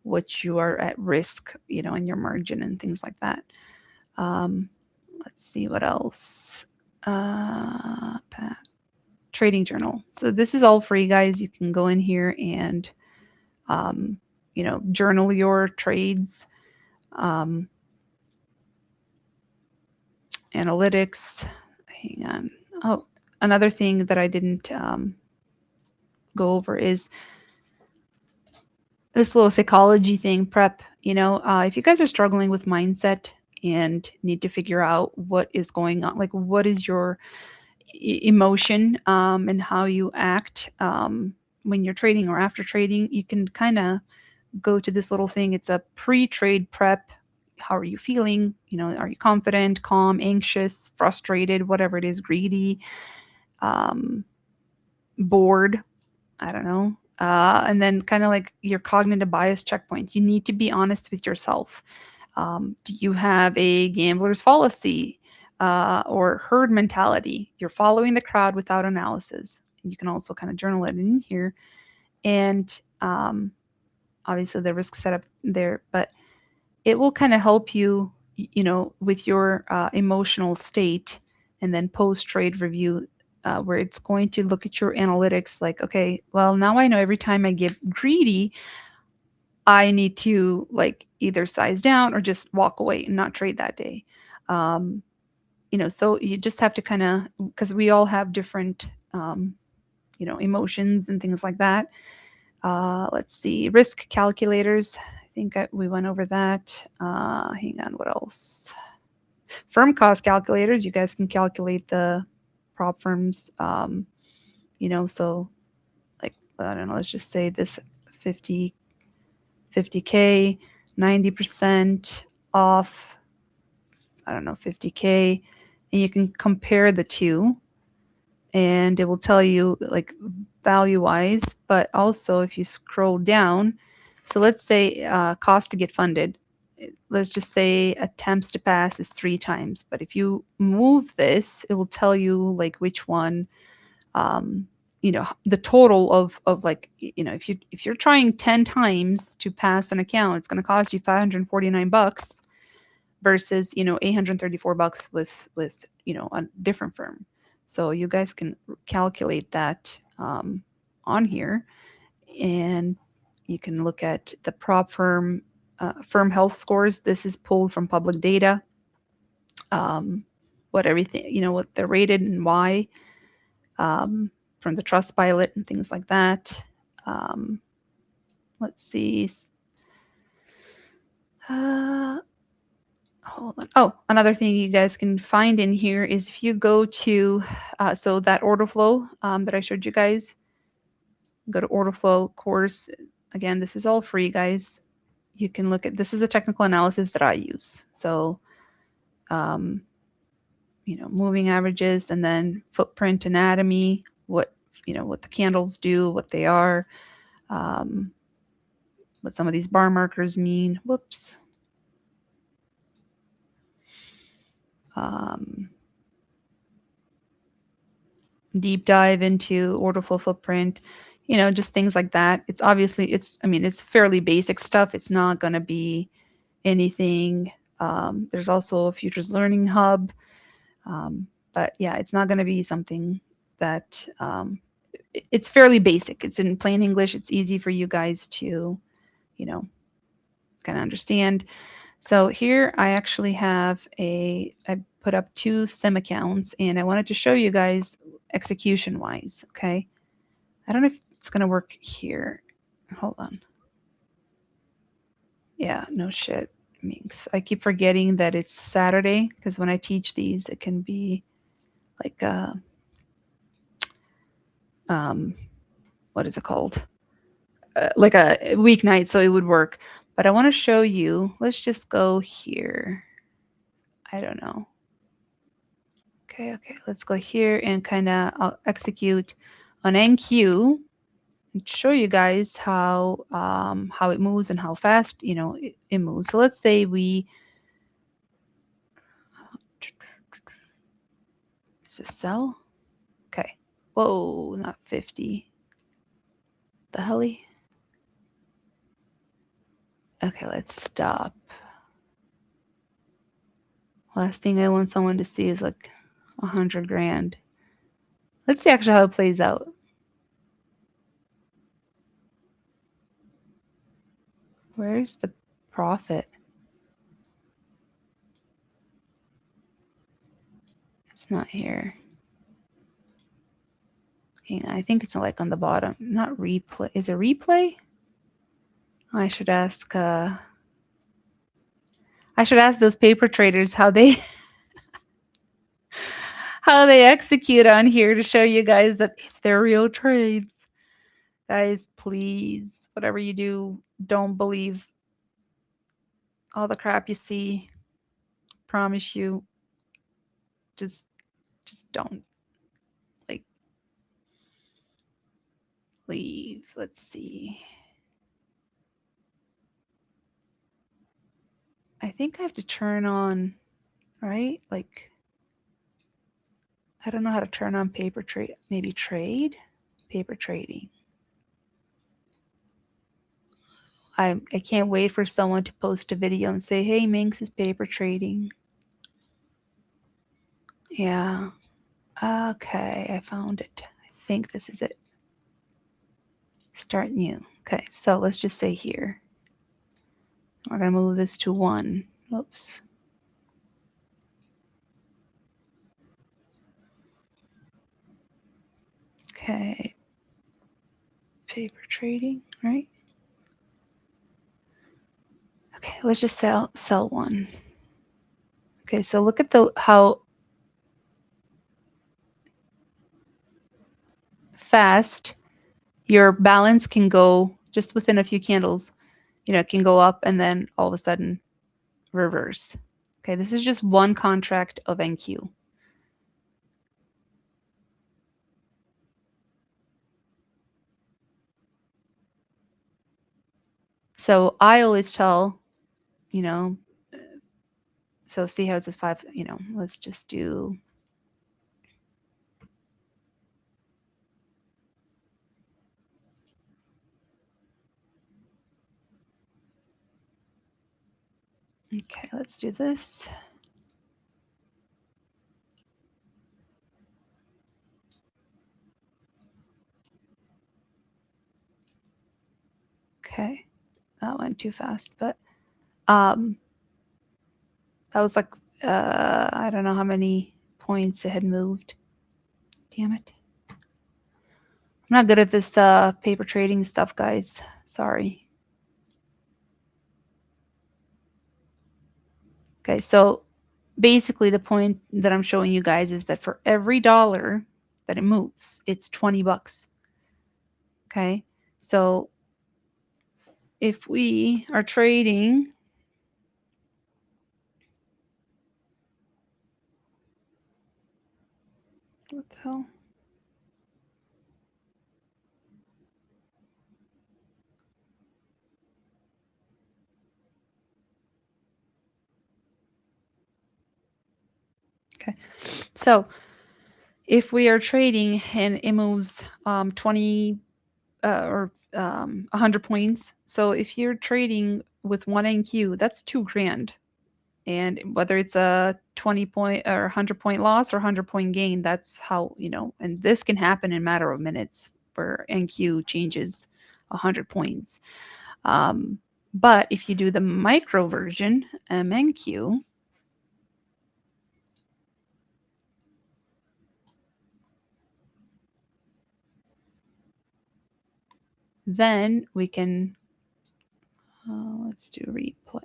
what you are at risk, in your margin and things like that. Let's see what else. Trading journal. So this is all free, guys. You can go in here and journal your trades. Analytics. Hang on. Oh, another thing that I didn't go over is this little psychology thing, prep. If you guys are struggling with mindset and need to figure out what is going on, like what is your emotion and how you act when you're trading or after trading, you can kind of go to this little thing. It's a pre-trade prep. How are you feeling? Are you confident, calm, anxious, frustrated, whatever it is, greedy, bored? I don't know. And then kind of like your cognitive bias checkpoint. You need to be honest with yourself. Do you have a gambler's fallacy or herd mentality? You're following the crowd without analysis. You can also kind of journal it in here. And obviously the risk setup there, but it will kind of help you, with your emotional state, and then post-trade review, where it's going to look at your analytics like, okay, well, now I know every time I get greedy, I need to like either size down or just walk away and not trade that day. So you just have to kind of, because we all have different, emotions and things like that. Let's see, risk calculators. I think we went over that. Hang on, what else? Firm cost calculators. You guys can calculate the prop firms. So like, I don't know, let's just say this 50K, 90% off, I don't know, 50K, and you can compare the two, and it will tell you like value wise, but also if you scroll down, so let's say cost to get funded, let's just say attempts to pass is 3 times, but if you move this, it will tell you like which one, the total of like, if you're trying 10 times to pass an account, it's going to cost you $549 versus, $834 with a different firm. So you guys can calculate that on here, and you can look at the prop firm health scores. This is pulled from public data. What everything, what they're rated and why, from the Trustpilot and things like that. Let's see. Hold on. Oh, another thing you guys can find in here is if you go to, so that order flow that I showed you guys, go to order flow course. Again, this is all free, guys. You can look at, this is a technical analysis that I use. So, moving averages, and then footprint anatomy, what the candles do, what they are, what some of these bar markers mean. Whoops. deep dive into order flow footprint, you know, just things like that. It's obviously, I mean, it's fairly basic stuff. It's not going to be anything. There's also a Futures Learning Hub. But yeah, it's not going to be something that, it's fairly basic. It's in plain English. It's easy for you guys to, you know, kind of understand. So here I actually have I put up 2 sim accounts, and I wanted to show you guys execution wise. Okay. I don't know if it's going to work here. Hold on. Yeah, no shit. Minx. I keep forgetting that it's Saturday because when I teach these, it can be like, what is it called? Like a weeknight, so it would work. But I want to show you. Let's just go here. I don't know. Okay, let's go here and kind of I'll execute on NQ and show you guys how it moves and how fast, you know, it moves. So let's say we, is this sell? Okay. Whoa, not 50. The helly. Okay, let's stop. Last thing I want someone to see is like 100 grand. Let's see actually how it plays out. Where's the profit? It's not here. Hang on, I think it's like on the bottom. Not replay. Is it replay? I should ask those paper traders how they how they execute on here to show you guys that it's their real trades. Guys, please, whatever you do, don't believe all the crap you see. Promise you. Just don't. Like, leave. Let's see. I think I have to turn on, right? Like, I don't know how to turn on paper trade. Maybe trade? Paper trading. I can't wait for someone to post a video and say, hey, Minx is paper trading. Yeah. Okay, I found it. I think this is it. Start new. Okay, so let's just say here. We're going to move this to 1. Oops. Okay. Paper trading, right? Okay, let's just sell 1. Okay, so look at how fast your balance can go just within a few candles. You know, it can go up and then all of a sudden reverse. Okay, this is just one contract of NQ. So I always tell, you know, so see how it says 5, you know, let's just do, okay, let's do this. Okay, that went too fast, but that was like, I don't know how many points it had moved. Damn it. I'm not good at this paper trading stuff, guys. Sorry. Okay, so basically the point that I'm showing you guys is that for every dollar that it moves, it's 20 bucks. Okay, so if we are trading, what the hell? Okay. So if we are trading and it moves 20 or 100 points, so if you're trading with one NQ, that's $2,000. And whether it's a 20 point or 100 point loss or 100 point gain, that's how, and this can happen in a matter of minutes where NQ changes 100 points. But if you do the micro version, MNQ, then we can, let's do replay.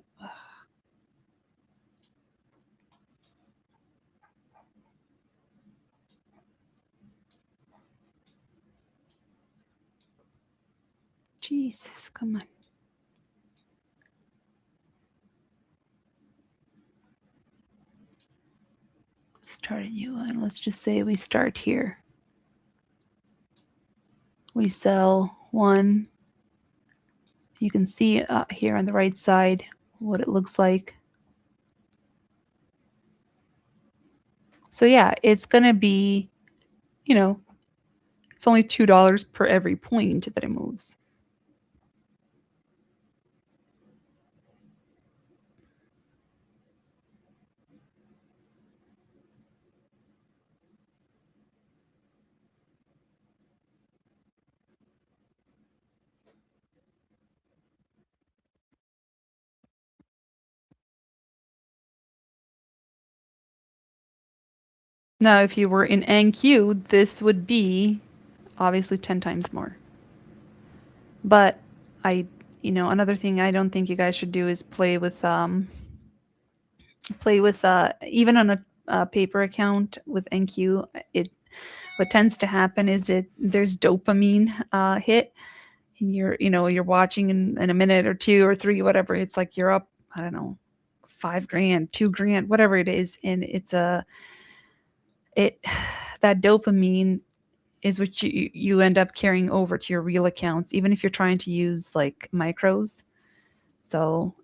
Jesus, come on. Start a new one. Let's just say we start here. We sell one. You can see here on the right side what it looks like. So yeah, it's going to be, it's only $2 per every point that it moves. Now, if you were in NQ, this would be obviously 10 times more. But another thing I don't think you guys should do is play with even on a paper account with NQ. What tends to happen is there's dopamine hit, and you're watching in a minute or two or three, whatever. It's like you're up, I don't know, $5,000, $2,000, whatever it is, and that dopamine is what you end up carrying over to your real accounts, even if you're trying to use like micros. So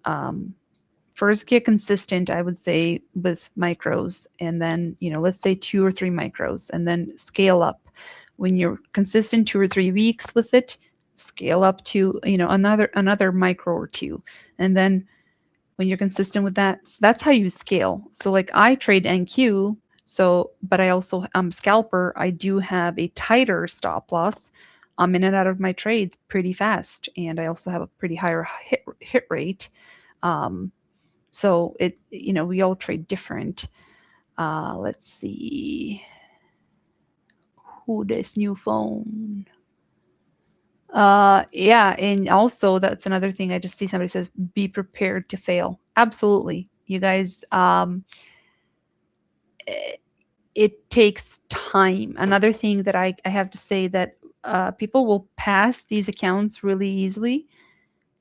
first get consistent, I would say, with micros, and then let's say 2 or 3 micros, and then scale up. When you're consistent 2 or 3 weeks with it, scale up to another micro or two, and then when you're consistent with that, so that's how you scale. So like I trade NQ. So, but I also, scalper, I do have a tighter stop loss. I'm in and out of my trades pretty fast, and I also have a pretty higher hit rate. So we all trade different. Let's see. Who this new phone? Yeah, and also that's another thing. I just see somebody says, be prepared to fail. Absolutely. You guys, it takes time. Another thing that I have to say that people will pass these accounts really easily,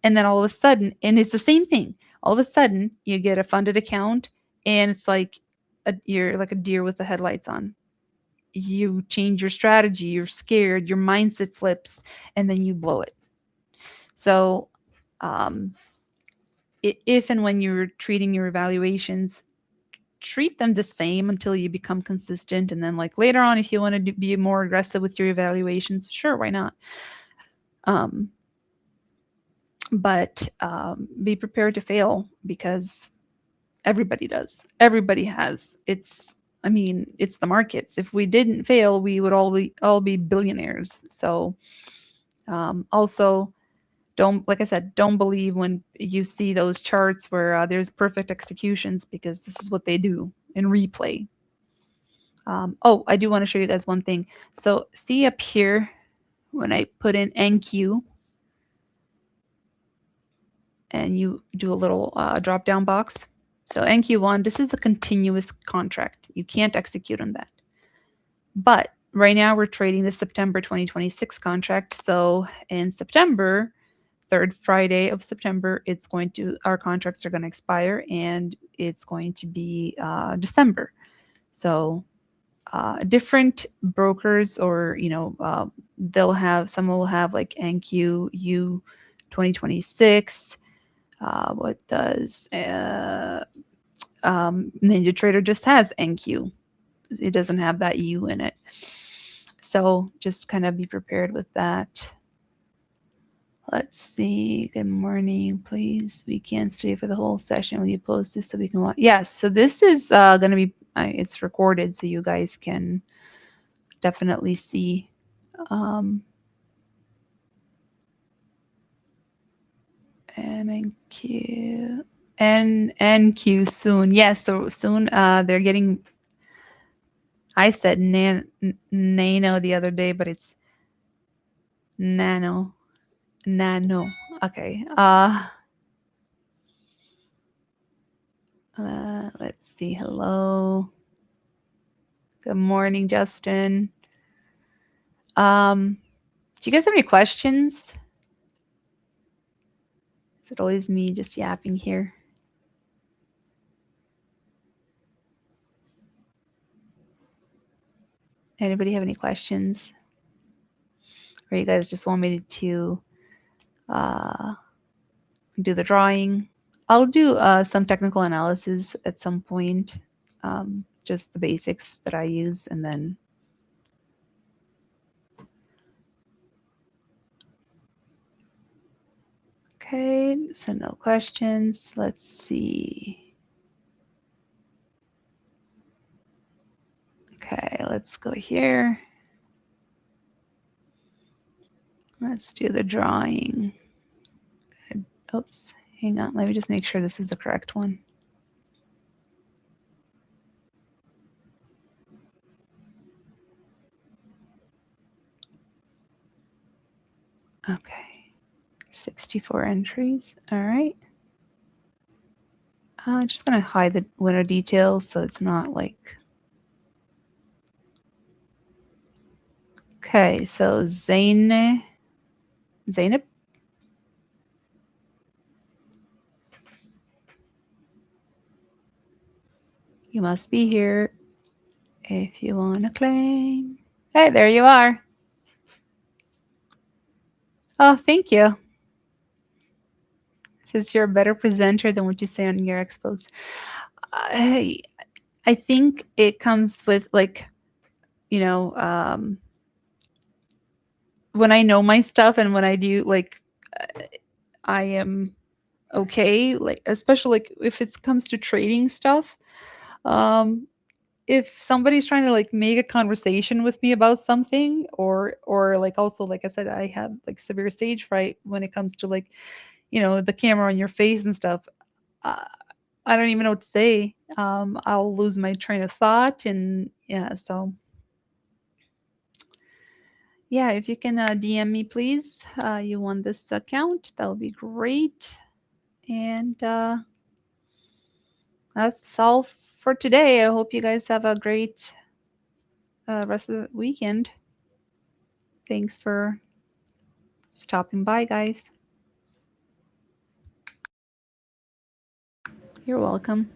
and then all of a sudden, and it's the same thing. All of a sudden, you get a funded account, and it's like you're like a deer with the headlights on. You change your strategy, you're scared, your mindset flips, and then you blow it. So, if and when you're treating your evaluations, treat them the same until you become consistent, and then like later on, if you want to be more aggressive with your evaluations, sure, why not? But be prepared to fail, because everybody does. Everybody has. It's the markets. If we didn't fail, we would all be billionaires. So also, like I said, don't believe when you see those charts where there's perfect executions, because this is what they do in replay. Oh, I do want to show you guys one thing. So see up here when I put in NQ, and you do a little drop down box. So NQ1, this is a continuous contract. You can't execute on that. But right now we're trading the September 2026 contract. So in September, third Friday of September, our contracts are going to expire, and it's going to be December. So different brokers, or some will have like NQU 2026. What does NinjaTrader just has NQ. it doesn't have that U in it. So just kind of be prepared with that. Let's see. Good morning. Please, we can't stay for the whole session. Will you post this so we can watch? Yes. So this is going to be, it's recorded so you guys can definitely see. MNQ. NQ soon. Yes, so soon they're getting, I said nano the other day, but it's nano. Nano. Okay. Let's see. Hello. Good morning, Justin. Do you guys have any questions? Is it always me just yapping here? Anybody have any questions? Or you guys just want me to do the drawing? I'll do some technical analysis at some point, just the basics that I use, and then okay, so no questions. Let's see. Okay, let's go here. Let's do the drawing. Oops, hang on. Let me just make sure this is the correct one. Okay, 64 entries. All right. I'm just going to hide the winner details so it's not like. Okay, so Zainab. You must be here if you want to claim. Hey, there you are. Oh, thank you. Says you're a better presenter than what you say on your expos. I think it comes with like, you know, when I know my stuff and when I do like, I am okay. Like especially like if it comes to trading stuff. If somebody's trying to like make a conversation with me about something or like also like I said, I have like severe stage fright when it comes to like, you know, the camera on your face and stuff. I don't even know what to say. I'll lose my train of thought and yeah, so yeah, if you can DM me please, you want this account, that would be great. And that's all for today. I hope you guys have a great rest of the weekend. Thanks for stopping by, guys. You're welcome.